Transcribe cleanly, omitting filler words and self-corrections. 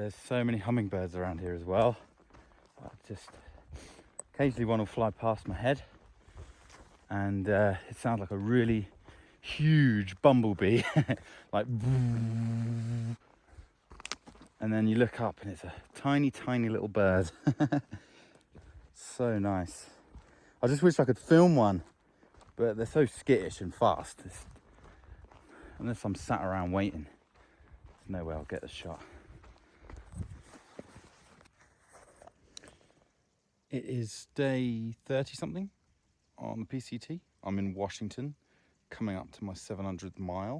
There's so many hummingbirds around here as well. Just occasionally one will fly past my head, and it sounds like a really huge bumblebee, like, and then you look up and it's a tiny, tiny little bird. So nice. I just wish I could film one, but they're so skittish and fast. Unless I'm sat around waiting, there's no way I'll get a shot. It is day 30 something on the PCT. I'm in Washington, coming up to my 700th mile.